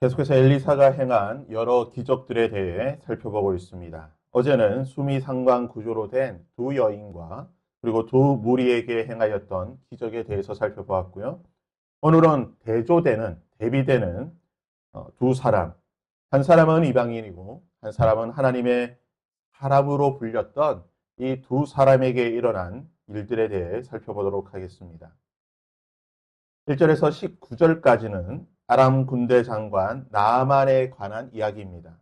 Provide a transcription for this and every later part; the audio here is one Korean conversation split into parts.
계속해서 엘리사가 행한 여러 기적들에 대해 살펴보고 있습니다. 어제는 수미상관 구조로 된 두 여인과 그리고 두 무리에게 행하였던 기적에 대해서 살펴보았고요. 오늘은 대비되는 두 사람, 한 사람은 이방인이고 한 사람은 하나님의 사람으로 불렸던 이 두 사람에게 일어난 일들에 대해 살펴보도록 하겠습니다. 1절에서 19절까지는 아람 군대 장관 나아만에 관한 이야기입니다.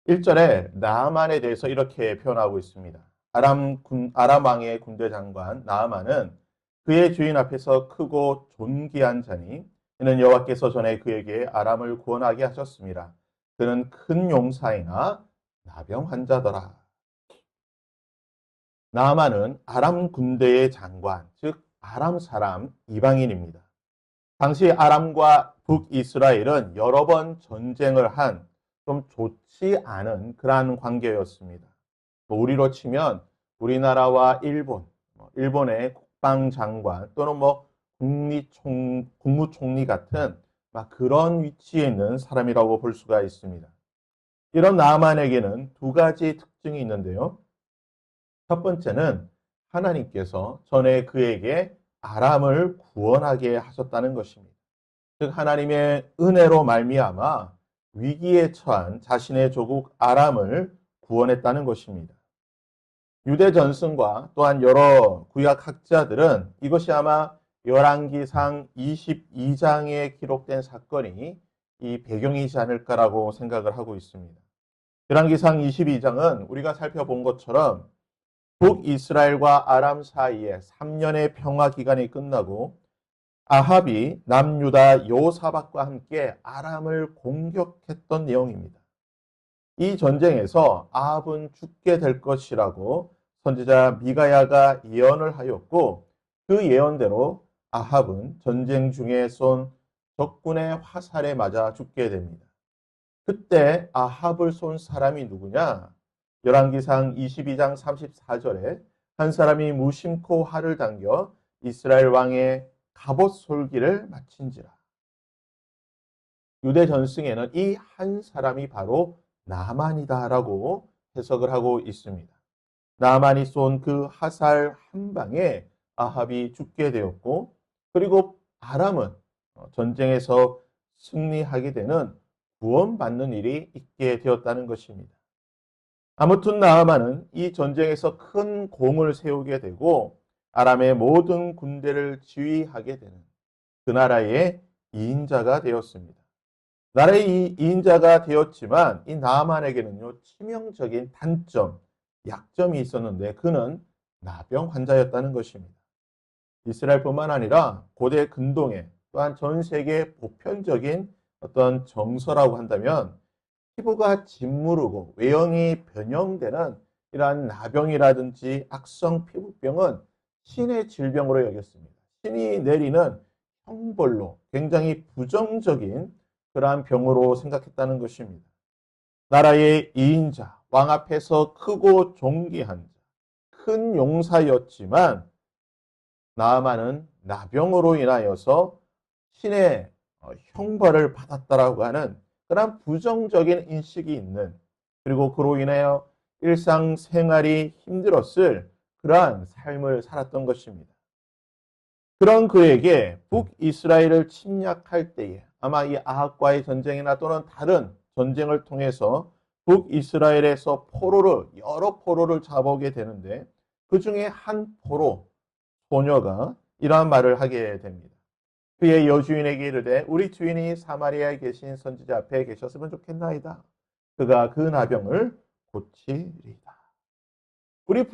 1절에 나아만에 대해서 이렇게 표현하고 있습니다. 아람 왕의 군대 장관 나아만은 그의 주인 앞에서 크고 존귀한 자니 이는 여호와께서 전에 그에게 아람을 구원하게 하셨습니다. 그는 큰 용사이나 나병 환자더라. 나아만은 아람 군대의 장관, 즉 아람 사람 이방인입니다. 당시 아람과 북이스라엘은 여러 번 전쟁을 한 좀 좋지 않은 그러한 관계였습니다. 우리로 치면 우리나라와 일본의 국방장관 또는 국무총리 같은 그런 위치에 있는 사람이라고 볼 수가 있습니다. 이런 나아만에게는 두 가지 특징이 있는데요. 첫 번째는 하나님께서 전에 그에게 아람을 구원하게 하셨다는 것입니다. 즉 하나님의 은혜로 말미암아 위기에 처한 자신의 조국 아람을 구원했다는 것입니다. 유대 전승과 또한 여러 구약 학자들은 이것이 아마 열왕기상 22장에 기록된 사건이 이 배경이지 않을까라고 생각을 하고 있습니다. 열왕기상 22장은 우리가 살펴본 것처럼 북이스라엘과 아람 사이에 3년의 평화 기간이 끝나고 아합이 남유다 여호사밧과 함께 아람을 공격했던 내용입니다. 이 전쟁에서 아합은 죽게 될 것이라고 선지자 미가야가 예언을 하였고 그 예언대로 아합은 전쟁 중에 쏜 적군의 화살에 맞아 죽게 됩니다. 그때 아합을 쏜 사람이 누구냐? 열왕기상 22장 34절에 한 사람이 무심코 활을 당겨 이스라엘 왕의 갑옷 솔기를 마친지라. 유대 전승에는 이 한 사람이 바로 나만이다라고 해석을 하고 있습니다. 나만이 쏜 그 화살 한 방에 아합이 죽게 되었고 그리고 아람은 전쟁에서 승리하게 되는 구원받는 일이 있게 되었다는 것입니다. 아무튼 나아만은 이 전쟁에서 큰 공을 세우게 되고 아람의 모든 군대를 지휘하게 되는 그 나라의 2인자가 되었습니다. 나라의 2인자가 되었지만 이 나아만에게는요 치명적인 단점, 약점이 있었는데 그는 나병 환자였다는 것입니다. 이스라엘뿐만 아니라 고대 근동에 또한 전 세계 보편적인 어떤 정서라고 한다면 피부가 짓무르고 외형이 변형되는 이러한 나병이라든지 악성 피부병은 신의 질병으로 여겼습니다. 신이 내리는 형벌로 굉장히 부정적인 그러한 병으로 생각했다는 것입니다. 나라의 2인자, 왕 앞에서 크고 존귀한 자, 큰 용사였지만 나아만은 나병으로 인하여서 신의 형벌을 받았다라고 하는 그런 부정적인 인식이 있는 그리고 그로 인하여 일상생활이 힘들었을 그러한 삶을 살았던 것입니다. 그런 그에게 북이스라엘을 침략할 때에 아마 이 아합과의 전쟁이나 또는 다른 전쟁을 통해서 북이스라엘에서 여러 포로를 잡아오게 되는데 그 중에 한 포로 소녀가 이러한 말을 하게 됩니다. 그의 여주인에게 이르되 우리 주인이 사마리아에 계신 선지자 앞에 계셨으면 좋겠나이다. 그가 그 나병을 고치리이다. 우리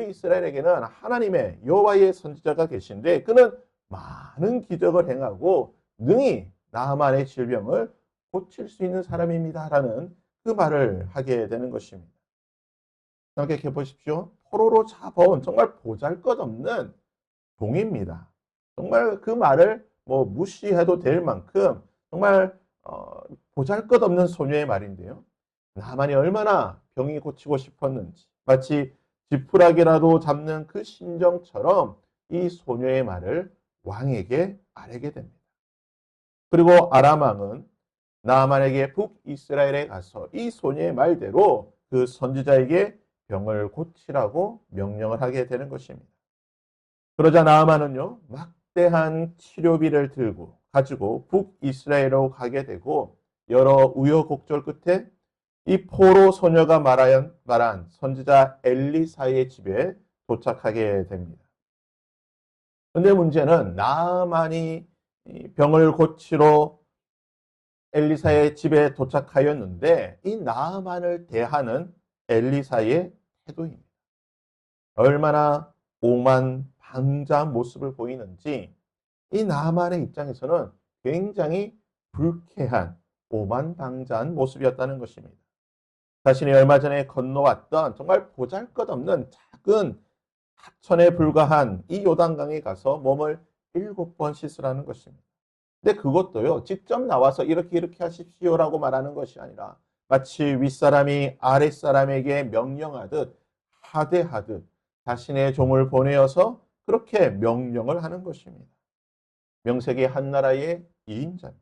이스라엘에게는 하나님의 여호와의 선지자가 계신데 그는 많은 기적을 행하고 능히 나아만의 질병을 고칠 수 있는 사람입니다라는 그 말을 하게 되는 것입니다. 생각해 보십시오. 포로로 잡아온 정말 보잘것없는 종입니다. 정말 그 말을 무시해도 될 만큼 정말 보잘것없는 소녀의 말인데요. 나만이 얼마나 병이 고치고 싶었는지 마치 지푸라기라도 잡는 그 심정처럼 이 소녀의 말을 왕에게 아뢰게 됩니다. 그리고 아람 왕은 나아만에게 북이스라엘에 가서 이 소녀의 말대로 그 선지자에게 병을 고치라고 명령을 하게 되는 것입니다. 그러자 나아만은요, 막대한 치료비를 들고 가지고 북이스라엘로 가게 되고 여러 우여곡절 끝에 이 포로 소녀가 말한 선지자 엘리사의 집에 도착하게 됩니다. 근데 문제는 나아만이 병을 고치러 엘리사의 집에 도착하였는데 이 나아만을 대하는 엘리사의 태도입니다. 얼마나 오만방자한 모습을 보이는지 이 나아만의 입장에서는 굉장히 불쾌한 오만방자한 모습이었다는 것입니다. 자신이 얼마 전에 건너왔던 정말 보잘것없는 작은 하천에 불과한 이 요단강에 가서 몸을 7번 씻으라는 것입니다. 근데 그것도요, 직접 나와서 이렇게 하십시오라고 말하는 것이 아니라 마치 윗사람이 아랫사람에게 명령하듯 하대하듯 자신의 종을 보내어서 그렇게 명령을 하는 것입니다. 명색이 한 나라의 2인자입니다.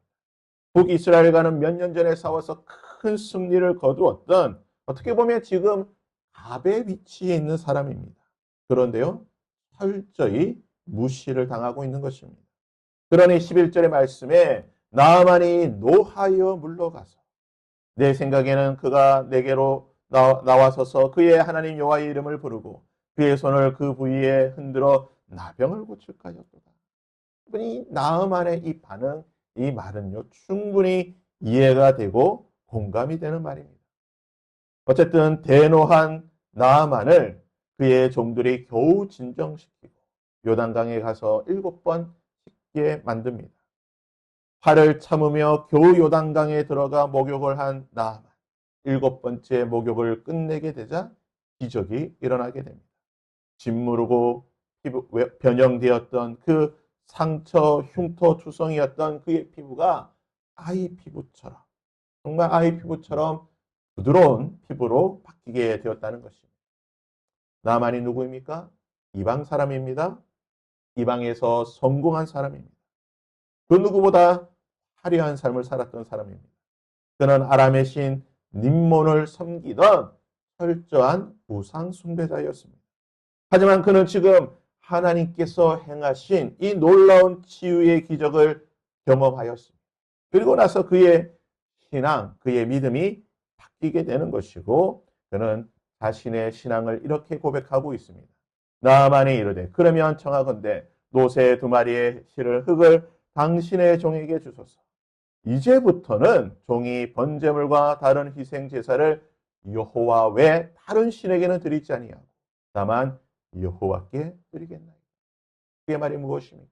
북이스라엘과는 몇 년 전에 싸워서 큰 승리를 거두었던 어떻게 보면 지금 갑의 위치에 있는 사람입니다. 그런데요, 철저히 무시를 당하고 있는 것입니다. 그러니 11절의 말씀에 나아만이 노하여 물러가서 내 생각에는 그가 내게로 나와서서 그의 하나님 여호와의 이름을 부르고 그의 손을 그 부위에 흔들어 나병을 고칠까 하였도다. 이 나아만의 이 반응, 이 말은요, 충분히 이해가 되고 공감이 되는 말입니다. 어쨌든 대노한 나아만을 그의 종들이 겨우 진정시키고 요단강에 가서 7번 씻게 만듭니다. 화를 참으며 겨우 요단강에 들어가 목욕을 한 나아만, 7번째 목욕을 끝내게 되자 기적이 일어나게 됩니다. 짓무르고 변형되었던 그 상처, 흉터, 투성이었던 그의 피부가 아이 피부처럼, 정말 아이 피부처럼 부드러운 피부로 바뀌게 되었다는 것입니다. 나만이 누구입니까? 이방 사람입니다. 이방에서 성공한 사람입니다. 그 누구보다 화려한 삶을 살았던 사람입니다. 그는 아람의 신 님몬을 섬기던 철저한 우상 숭배자였습니다. 하지만 그는 지금 하나님께서 행하신 이 놀라운 치유의 기적을 경험하였습니다. 그리고 나서 그의 신앙, 그의 믿음이 바뀌게 되는 것이고 그는 자신의 신앙을 이렇게 고백하고 있습니다. 나아만이 이르되 그러면 청하건대 노새 2마리의 실을 흙을 당신의 종에게 주소서. 이제부터는 종이 번제물과 다른 희생 제사를 여호와 외 다른 신에게는 드리지 아니하고 다만 여호와께 드리겠나이다. 그의 말이 무엇입니까?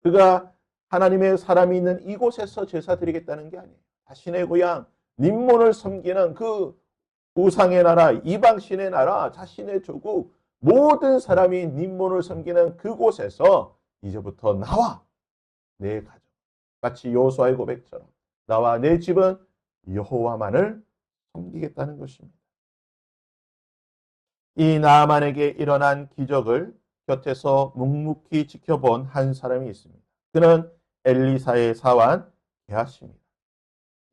그가 하나님의 사람이 있는 이곳에서 제사 드리겠다는 게 아니에요. 자신의 고향 님몬을 섬기는 그 우상의 나라, 이방신의 나라, 자신의 조국 모든 사람이 님몬을 섬기는 그곳에서 이제부터 나와 내 가족, 마치 여호수아의 고백처럼 나와 내 집은 여호와만을 섬기겠다는 것입니다. 이 나아만에게 일어난 기적을 곁에서 묵묵히 지켜본 한 사람이 있습니다. 그는 엘리사의 사환 게하시입니다.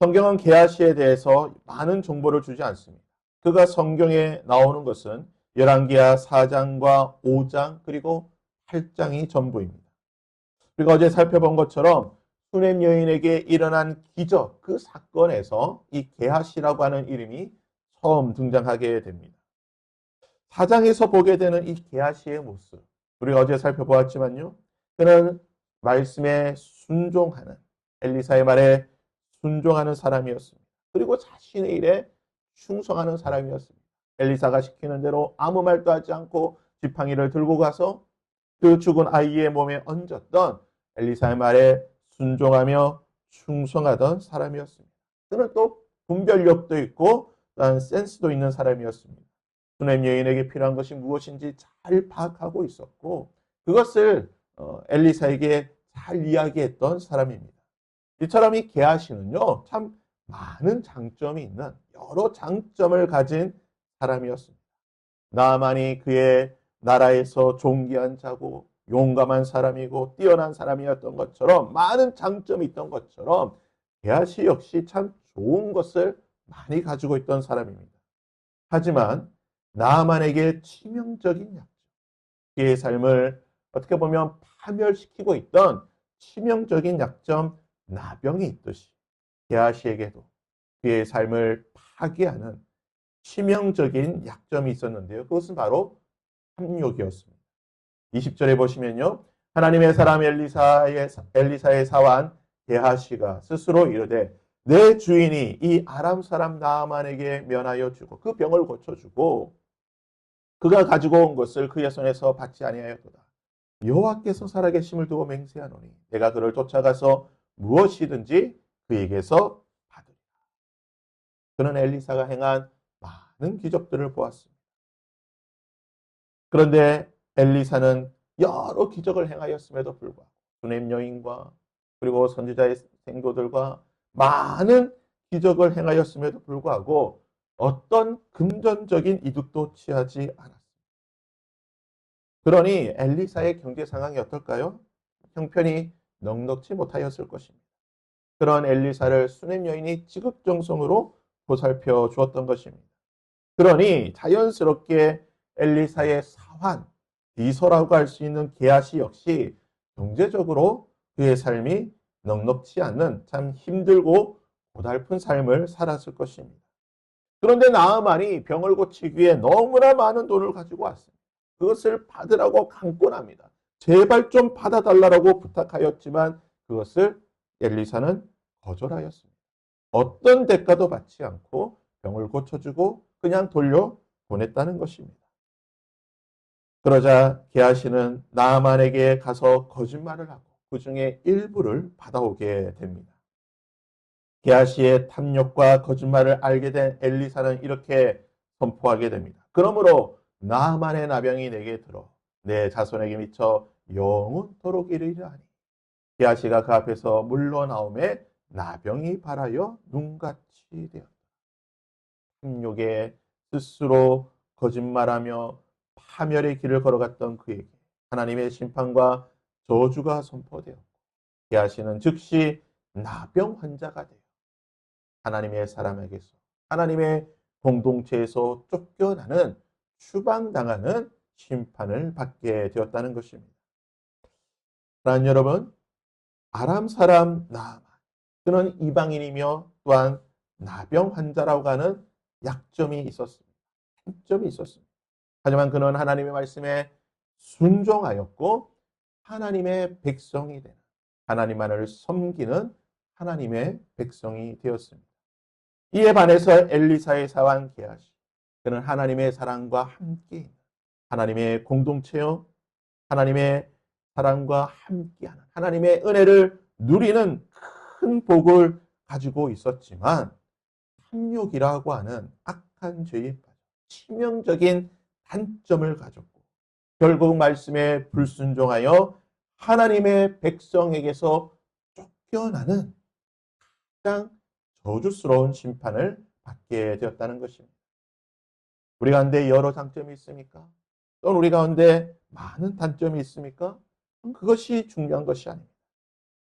성경은 게하시에 대해서 많은 정보를 주지 않습니다. 그가 성경에 나오는 것은 열왕기하 4장과 5장 그리고 8장이 전부입니다. 우리가 어제 살펴본 것처럼 수넴 여인에게 일어난 기적 그 사건에서 이 게하시라고 하는 이름이 처음 등장하게 됩니다. 4장에서 보게 되는 이 게하시의 모습 우리가 어제 살펴보았지만요. 그는 말씀에 순종하는 엘리사의 말에 순종하는 사람이었습니다. 그리고 자신의 일에 충성하는 사람이었습니다. 엘리사가 시키는 대로 아무 말도 하지 않고 지팡이를 들고 가서 그 죽은 아이의 몸에 얹었던 엘리사의 말에 순종하며 충성하던 사람이었습니다. 그는 또 분별력도 있고 또한 센스도 있는 사람이었습니다. 수넴 여인에게 필요한 것이 무엇인지 잘 파악하고 있었고 그것을 엘리사에게 잘 이야기했던 사람입니다. 이처럼 이 게하시는요 참 많은 장점이 있는 여러 장점을 가진 사람이었습니다. 나아만이 그의 나라에서 존귀한 자고 용감한 사람이고 뛰어난 사람이었던 것처럼 많은 장점이 있던 것처럼 게하시 역시 참 좋은 것을 많이 가지고 있던 사람입니다. 하지만 나아만에게 치명적인 약점, 그의 삶을 어떻게 보면 파멸시키고 있던 치명적인 약점, 나병이 있듯이 게하시에게도 그의 삶을 파괴하는 치명적인 약점이 있었는데요. 그것은 바로 탐욕이었습니다. 20절에 보시면요. 하나님의 사람 엘리사의 사환 게하시가 스스로 이르되 내 주인이 이 아람 사람 나아만에게 면하여 주고 그 병을 고쳐주고 그가 가지고 온 것을 그의 손에서 받지 아니하였도다. 여호와께서 살아계심을 두고 맹세하노니 내가 그를 쫓아가서 무엇이든지 그에게서 받으리라. 그는 엘리사가 행한 많은 기적들을 보았습니다. 그런데 엘리사는 여러 기적을 행하였음에도 불구하고 수넴 여인과 그리고 선지자의 생도들과 많은 기적을 행하였음에도 불구하고 어떤 금전적인 이득도 취하지 않았습니다. 그러니 엘리사의 경제 상황이 어떨까요? 형편이 넉넉지 못하였을 것입니다. 그런 엘리사를 수넴 여인이 지극정성으로 보살펴 주었던 것입니다. 그러니 자연스럽게 엘리사의 사환, 비서라고 할 수 있는 게하시 역시 경제적으로 그의 삶이 넉넉지 않는 참 힘들고 고달픈 삶을 살았을 것입니다. 그런데 나아만이 병을 고치기 위해 너무나 많은 돈을 가지고 왔습니다. 그것을 받으라고 강권합니다. 제발 좀 받아달라고 부탁하였지만 그것을 엘리사는 거절하였습니다. 어떤 대가도 받지 않고 병을 고쳐주고 그냥 돌려보냈다는 것입니다. 그러자 게하시는 나아만에게 가서 거짓말을 하고 그 중에 일부를 받아오게 됩니다. 게하시의 탐욕과 거짓말을 알게 된 엘리사는 이렇게 선포하게 됩니다. 그러므로 나아만의 나병이 내게 들어 내 자손에게 미쳐 영원토록 이르리라 하니 게하시가 그 앞에서 물러나오매 나병이 발하여 눈같이 되었다. 탐욕에 스스로 거짓말하며 파멸의 길을 걸어갔던 그에게 하나님의 심판과 저주가 선포되었고 게하시는 즉시 나병 환자가 되어 하나님의 사람에게서 하나님의 공동체에서 쫓겨나는 추방당하는 심판을 받게 되었다는 것입니다. 사랑하는 여러분, 아람 사람 나아만 그는 이방인이며 또한 나병 환자라고 하는 약점이 있었습니다. 단점이 있었습니다. 하지만 그는 하나님의 말씀에 순종하였고 하나님의 백성이 되는 하나님만을 섬기는 하나님의 백성이 되었습니다. 이에 반해서 엘리사의 사환 게하시 그는 하나님의 사랑과 함께 있는 하나님의 공동체요 하나님의 사랑과 함께하는 하나님의 은혜를 누리는 큰 복을 가지고 있었지만 탐욕이라고 하는 악한 죄에 빠져 치명적인 단점을 가졌고 결국 말씀에 불순종하여 하나님의 백성에게서 쫓겨나는 가장 저주스러운 심판을 받게 되었다는 것입니다. 우리 가운데 여러 장점이 있습니까? 또는 우리 가운데 많은 단점이 있습니까? 그것이 중요한 것이 아닙니다.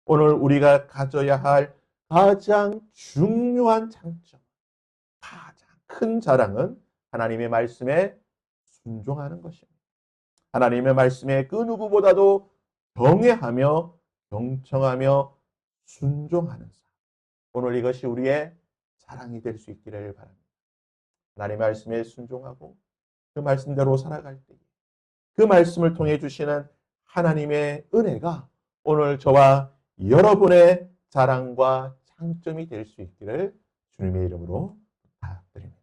오늘 우리가 가져야 할 가장 중요한 장점, 가장 큰 자랑은 하나님의 말씀에 순종하는 것입니다. 하나님의 말씀에 그 누구보다도 경외하며 경청하며 순종하는 삶. 오늘 이것이 우리의 자랑이 될 수 있기를 바랍니다. 하나님의 말씀에 순종하고 그 말씀대로 살아갈 때 그 말씀을 통해 주시는 하나님의 은혜가 오늘 저와 여러분의 자랑과 장점이 될 수 있기를 주님의 이름으로 부탁드립니다.